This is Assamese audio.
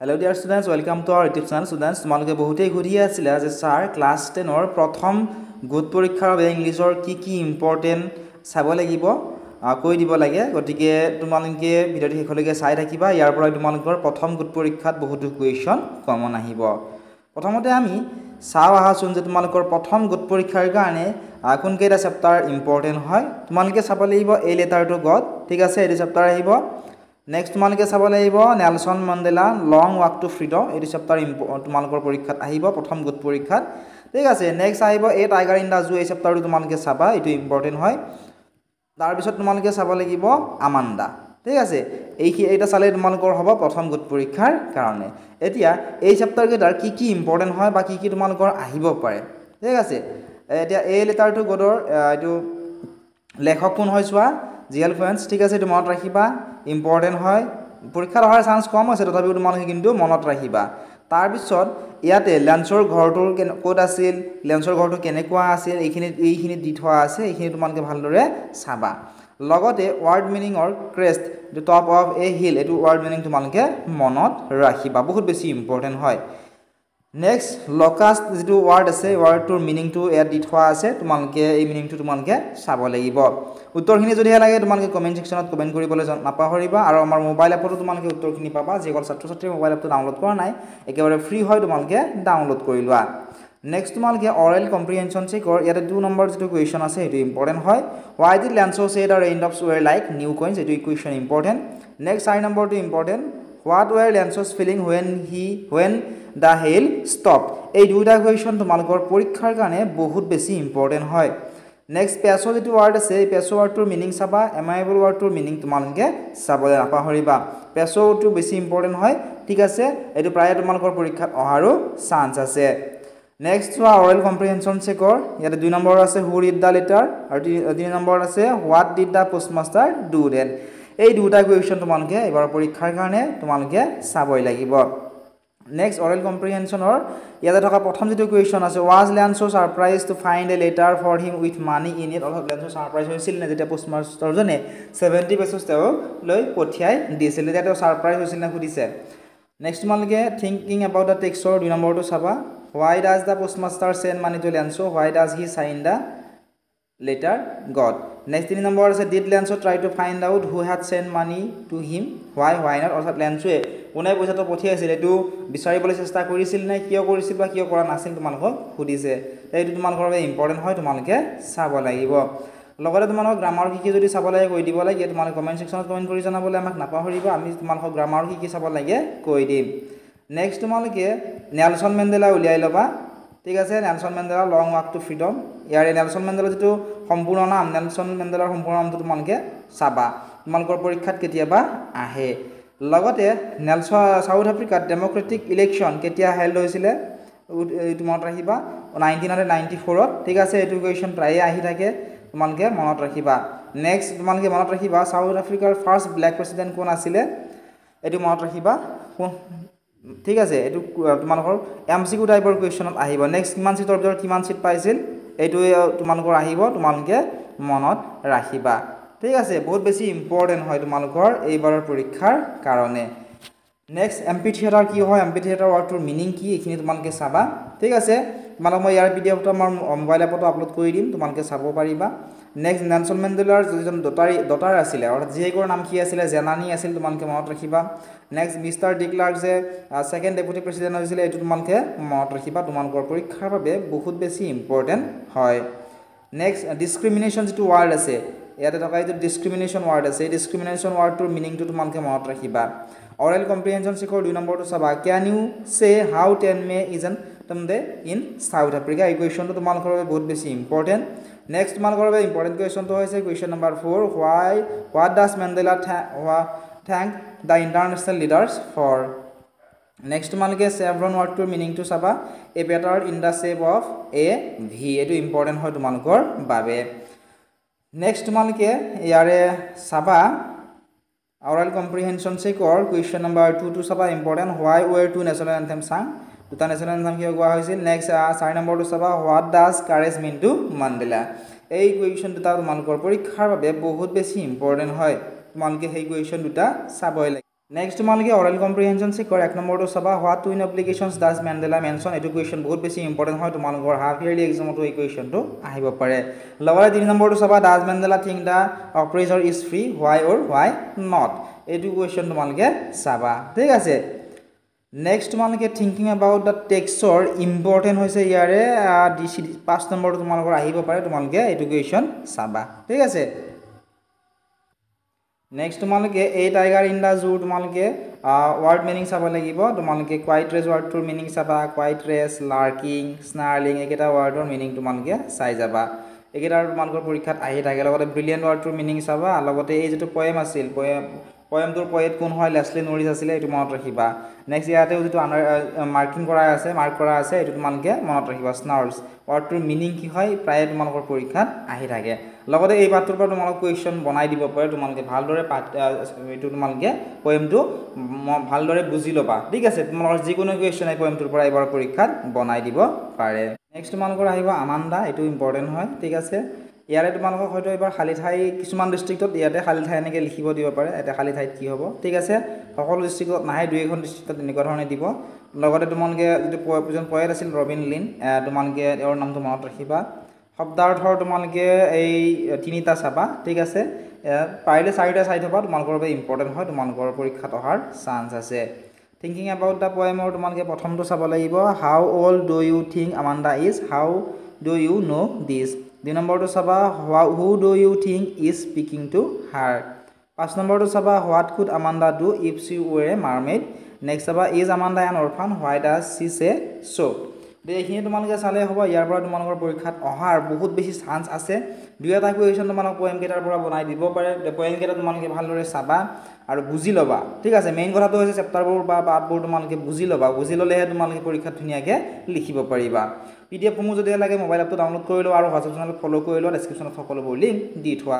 Hello dear students, welcome to our YouTube channel. Students, তোমালোকে বহুতেই ঘুৰি আছিলা যে স্যাৰ ক্লাস 10 ৰ প্ৰথম গোট পৰীক্ষাৰ বাবে ইংলিছৰ কি ইম্পৰ্টেন্ট চাব লাগিব কৈ দিব লাগে গতিকে তোমালোকে ভিডিওটো শেষলৈকে চাই থাকিবা ইয়াৰ পৰা তোমালোকৰ প্ৰথম গোট পৰীক্ষাত বহুতো কুৱেশ্যন কমন আহিব প্ৰথমতে আমি চাও আহাচোন যে তোমালোকৰ প্ৰথম গোট পৰীক্ষাৰ কাৰণে কোন কেইটা চেপ্টাৰ ইম্পৰ্টেন্ট হয় তোমালোকে চাব লাগিব এই লেটাৰটো গড ঠিক আছে এই চেপ্টাৰ আহিব Next তোমালোকে চাব লাগিব নেলসন মণ্ডেলা লং ওয়াক টু ফ্রিডম এই চেপ্টাৰ তোমালোকৰ পৰীক্ষাত আহিব প্ৰথম গোট পৰীক্ষাত ঠিক আছে নেক্সট আহিব এ টাইগাৰ ইন দা জু এই চেপ্টাৰটো তোমালোকে চাবা এটো ইম্পৰ্টেন্ট হয় তাৰ পিছত তোমালোকে চাব লাগিব আমান্ডা ঠিক আছে এইটা চালে তোমালোকৰ হ'ব প্ৰথম গোট পৰীক্ষাৰ কাৰণে এতিয়া এই চেপ্টাৰ কেইটাৰ কি ইম্পৰ্টেন্ট হয় বা কি তোমালোকৰ আহিব পাৰে ঠিক আছে এতিয়া এই লেটাৰটো গডৰ এটো লেখক কোন হয় চোৱা জিএল ফ্ৰেন্ডস ঠিক আছে এটো মনত ৰাখিবা ইম্পৰ্টেন্ট হয় পৰীক্ষাৰ হোৱাৰ চান্স কম আছে তথাপিও তোমালোকে কিন্তু মনত ৰাখিবা তাৰ পিছত ইয়াতে লেন্সৰ ঘৰটোৰ কোড আছিল লেন্সৰ ঘৰটো কেনেকুৱা আছিল এইখিনি দি থোৱা আছে এইখিনি তোমালোকে ভালদৰে চাবা লগতে ওয়াৰ্ড মিনিংৰ crest the top of a hill এটো ওয়াৰ্ড মিনিং তোমালোকে মনত ৰাখিবা বহুত বেছি ইম্পৰ্টেন্ট হয় নেক্সট লকাষ্ট যেটো ওয়াৰ্ড আছে ওয়াৰ্ডটোৰ মিনিংটো ইয়াত দি থোৱা আছে তোমালোকে এই মিনিংটো তোমালোকে চাব লাগিব উত্তৰখিনি যদি লাগে তোমালোকে কমেন্ট সেকশনত কমেন্ট কৰিবলৈ নাপাহৰিবা আৰু আমাৰ মোবাইল এপতো তোমালোকে উত্তৰখিনি পাবা যেগল ছাত্ৰ-ছাত্ৰীৰ মোবাইল এপটো ডাউনলোড কৰা নাই একেবাৰে ফ্ৰী হয় তোমালোকে ডাউনলোড কৰি লোৱা নেক্সট তোমালোকে অৰেল কম্প্ৰিহেনশন চেকৰ ইয়াতে 2 নম্বৰ যেটো কোৱেশ্চন আছে এটো ইম্পৰ্টেন্ট হয় why did Lanso say the raindrops were like new coins এটো ইকুৱেশ্যন ইম্পৰ্টেন্ট নেক্সট 4 নম্বৰটো important what were Lanso's feeling when the hail stopped এই দুটা কোৱেশ্চন তোমালোকৰ পৰীক্ষাৰ কাৰণে বহুত বেছি ইম্পৰ্টেন্ট হয় নেক্সট পেছো যেটো ওয়াৰ্ড আছে এই পেছো ওয়াৰ্ডটোৰ মিনিং চাবা এমাইবল ওয়াৰ্ডটোৰ মিনিং তোমালোকে চাবলৈ নাপাহৰিবা পেছোটো বেছি ইম্পৰ্টেন্ট হয় ঠিক আছে এটো প্ৰায় তোমালোকৰ পৰীক্ষাত অহাৰো চান্স আছে নেক্সট ওয়া অৰেল কম্প্ৰিহেনশন চেকৰ ইয়াতে 2 নম্বৰ আছে হু ৰিড দা লেটাৰ আৰু 3 নম্বৰ আছে what did the postmaster do then এই দুটা কোৱেশ্চন তোমালোকে এবাৰ পৰীক্ষাৰ কাৰণে তোমালোকে চাবই লাগিব নেক্সট অৰেল কম্প্ৰিহেনশনৰ ইয়াতে থকা প্ৰথম যেটো কোৱেশ্চন আছে was Lanso surprised to find a letter for him with money in it অৰ্থাৎ Lanso সাৰপ্ৰাইজ হৈছিল না যেতিয়া পোষ্টমাষ্টাৰ জনে 70 পেছস তেওঁ লৈ পঠিয়াই দিছিল তেতিয়া সাৰপ্ৰাইজ হৈছিল না সুধিছে নেক্সট তোমালোকে থিংকিং এবাউট দা টেক্সটৰ 2 নম্বৰটো চাবা why does the postmaster send money to Lanso why does he sign the letter god next 3 number is did Lanso try to find out who had sent money to him why not অর্থাৎ Lanso কোনে পইচাটো পঠিয়াইছিল এটো বিচাৰিবলৈ চেষ্টা কৰিছিল নাই কিয় কৰিছিল বা কিয় কৰা নাছিল তোমালোকক সুধিছে এইটো তোমালোকৰ বাবে ইম্পৰ্টেন্ট হয় তোমালোকে চাব লাগিব লগতে তোমালোকৰ গ্ৰামাৰ কি যদি চাব লাগে কৈ দিব লাগে তোমালোকে কমেন্ট সেকশনত কমেন্ট কৰি জনাবলৈ আমাক নাপাহৰিবা আমি তোমালোকৰ গ্ৰামাৰ কি চাব লাগে কৈ দিম নেক্সট তোমালোকে নেলসন মেণ্ডেলা উলিয়াই লবা ঠিক আছে নেলসন মেণ্ডেলা লং ওয়াক টু ফ্রিডম ইয়াৰে নেলসন মেণ্ডেলা যেটো সম্পূৰ্ণ নাম নেলসন মেণ্ডেলাৰ সম্পূৰ্ণ নামটো তোমালোকে চাবা তোমালোকৰ পৰীক্ষাত কেতিয়াবা আহে লগতে সাউথ আফ্ৰিকাত ডেমোক্ৰেটিক ইলেকশন কেতিয়া হেল্ড হৈছিল এইটো মনত ৰাখিবা 1994 ত ঠিক আছে এটো কোৱেশ্চন প্ৰায় আহি থাকে তোমালোকে মনত ৰাখিবা নেক্সট তোমালোকে মনত ৰাখিবা সাউথ আফ্ৰিকাৰ ফাৰ্স্ট ব্ল্যাক প্ৰেসিডেন্ট কোন আছিল এটো মনত ৰাখিবা ঠিক আছে এটো তোমালোকৰ এমসিকিউ টাইপৰ কোৱেশ্চনত আহিব নেক্সট কিমান সিটৰ ভিতৰত কিমান সিট পাইছিল এটো তোমালোকৰ আহিব তোমালোকে মনত ৰাখিবা ঠিক আছে বহুত বেছি ইম্পৰ্টেন্ট হয় তোমালোকৰ এইবাৰৰ পৰীক্ষাৰ কাৰণে নেক্সট এমপি থিয়েটাৰ কি হয় এমপি থিয়েটাৰ ওয়াৰ্ডটোৰ মিনিং কি এইখিনি তোমালোকে চাবা ঠিক আছে তোমালোক মই ইয়াৰ পিডিএফটো আমাৰ মোবাইল এপতো আপলোড কৰি দিম তোমালোকে চাব পাৰিবা নেক্সট নেলসন মেণ্ডেলাৰ যিজন ডটাৰ আছিল আৰু জিএকৰ নাম কি আছিল জেনানি আছিল তোমালোকে মনত ৰাখিবা নেক্সট মিস্টাৰ ডিক্লাৰ্ক যে সেকেন্ড ডেপুটি প্ৰেসিডেন্ট হৈছিল এটো তোমালোকে মনত ৰাখিবা তোমালোকৰ পৰীক্ষাৰ বাবে বহুত বেছি ইম্পৰ্টেন্ট হয় নেক্সট ডিসক্ৰিমিনেশন যেটো ওয়াৰ্ড আছে ইয়াতে থকা এই ডিসক্ৰিমিনেশন ওয়াৰ্ড আছে এই ডিসক্ৰিমিনেশন ওয়াৰ্ডটোৰ মিনিংটো তোমালোকে মনত ৰাখিবা অৰেল কম্প্ৰিহেনশন চেকৰ 2 নম্বৰটো চাবা can you say how 10 May is an টমডে ইন সাউথ আফ্ৰিকা এই কোৱেশ্চনটো তোমালোকৰ বাবে বহুত বেছি ইম্পৰ্টেন্ট নেক্সট তোমালোকৰ বাবে ইম্পৰ্টেন্ট কোৱেশ্চনটো হৈছে question number 4 what does Mandela thank the international leaders for next তোমালোকে চেভৰন ওয়াৰ্ডটোৰ মিনিংটো চাবা a pattern in the shape of a V এটো ইম্পৰ্টেন্ট হয় তোমালোকৰ বাবে নেক্সট তোমালোকে ইয়াৰে চাবা অৰেল কম্প্ৰিহেনশন চেকৰ কোৱেশ্চন নম্বৰ 2 টো চাবা important why were two national anthem sang দুটা নেশ্যনেল এন্থেম কিয় গোৱা হৈছিল নেক্সট 4 নম্বৰটো চাবা what does courage mean to Mandela এই কোৱেশ্চন দুটা তোমালোকৰ পৰীক্ষাৰ বাবে বহুত বেছি ইম্পৰ্টেন্ট হয় তোমালোকে সেই কোৱেশ্চন দুটা চাবই লাগে নেক্সট তোমালোকে অৰেল কম্প্ৰিহেনশ্যন চেক কৰা 1 নম্বৰটো চাবা what two in applications does Mandela mention এইটো কুৱেশ্যন বহুত বেছি ইম্পৰ্টেণ্ট হয় তোমালোকৰ হাফ ইয়াৰলি এক্সামতো এই কুৱেশ্যনটো আহিব পাৰে লগতে 3 নম্বৰটো চাবা does Mandela think the operator is free why or why not এইটো কুৱেশ্যন তোমালোকে চাবা ঠিক আছে নেক্সট তোমালোকে থিংকিং এবাউট দ্য টেক্সটৰ ইম্পৰ্টেণ্ট হৈছে ইয়াৰে 5 নম্বৰটো তোমালোকৰ আহিব পাৰে তোমালোকে এইটো কুৱেশ্যন চাবা ঠিক আছে নেক্সট তোমালোকে এই টাইগাৰ ইন দা জু তোমালোকে ওয়াৰ্ড মিনিং চাব লাগিব তোমালোকে কোৱাইট ৰেছ ওয়াৰ্ডটোৰ মিনিং চাবা কোৱাইট ৰেছ লাৰ্কিং স্নাৰ্লিং এইকেইটা ওয়াৰ্ডৰ মিনিং তোমালোকে চাই যাবা এইকেইটাৰ তোমালোকৰ পৰীক্ষাত আহি থাকে লগতে ব্ৰিলিয়েণ্ট ওয়াৰ্ডটোৰ মিনিং চাবা লগতে এই যেটো পয়েম আছিল পয়েমটোৰ পয়েট কোন হয় লেছলি নৰিছ আছিলে এইটো মনত ৰাখিবা নেক্সট ইয়াতেও যেটো মাৰ্কিং কৰা আছে মাৰ্ক কৰা আছে এইটো তোমালোকে মনত ৰাখিবা স্নাৰ্লছ ওয়াৰ্ডটোৰ মিনিং কি হয় প্ৰায় তোমালোকৰ পৰীক্ষাত আহি থাকে লগতে এই পাঠটোৰ পৰা তোমালোক কুৱেশ্যন বনাই দিব পাৰে তোমালোকে ভালদৰে এইটো তোমালোকে পয়েমটো ভালদৰে বুজি লবা ঠিক আছে তোমালোকৰ যিকোনো কুৱেশ্যন এই পয়েমটোৰ পৰা এবাৰ পৰীক্ষাত বনাই দিব পাৰে নেক্সট তোমালোকৰ আহিব আমান্দা এইটো ইম্পৰ্টেণ্ট হয় ঠিক আছে ইয়াৰে তোমালোকক হয়তো এবাৰ খালি ঠাই কিছুমান ডিস্ট্ৰিক্টত ইয়াতে খালি ঠাই এনেকৈ লিখিব দিব পাৰে এটা খালি ঠাইত কি হ'ব ঠিক আছে সকলো ডিস্ট্ৰিক্টত নাহে দুই এখন ডিস্ট্ৰিক্টত এনেকুৱা ধৰণে দিব লগতে তোমালোকে যিটো পয়েট আছিল ৰবিন লিন তোমালোকে তেওঁৰ নামটো মনত ৰাখিবা শব্দাৰ্থৰ তোমালোকে এই তিনিটা চাবা ঠিক আছে পাৰিলে চাৰিটা চাই থবা তোমালোকৰ বাবে ইম্পৰ্টেণ্ট হয় তোমালোকৰ পৰীক্ষাত অহাৰ চান্স আছে থিংকিং এবাউট দ্য পয়েমৰ তোমালোকে প্ৰথমটো চাব লাগিব how old do you think Amanda is how do you know this 2 নম্বৰটো চাবা who do you think is speaking to her 5 নম্বৰটো চাবা what could Amanda do if she were a mermaid next চাবা is Amanda an orphan why does she say so' এইখিনি তোমালোকে চালে হ'ব ইয়াৰ পৰা তোমালোকৰ পৰীক্ষাত অহাৰ বহুত বেছি চান্স আছে দুই এটা কুৱেশ্যন তোমালোক পয়েম কেইটাৰ পৰা বনাই দিব পাৰে পয়েম কেইটা তোমালোকে ভালদৰে চাবা আৰু বুজি ল'বা ঠিক আছে মেইন কথাটো হৈছে চেপ্টাৰবোৰ বা পাৰ্টবোৰ তোমালোকে বুজি ল'বা বুজি ল'লেহে তোমালোকে পৰীক্ষাত ধুনীয়াকৈ লিখিব পাৰিবা PDF সমূহ যদি লাগে মোবাইল এপটো ডাউনলোড কৰি লওঁ আৰু হোৱাটছআপ চেনেলত ফ'ল' কৰি লোৱা ডেছক্ৰিপশ্যনত সকলোবোৰ লিংক দি থোৱা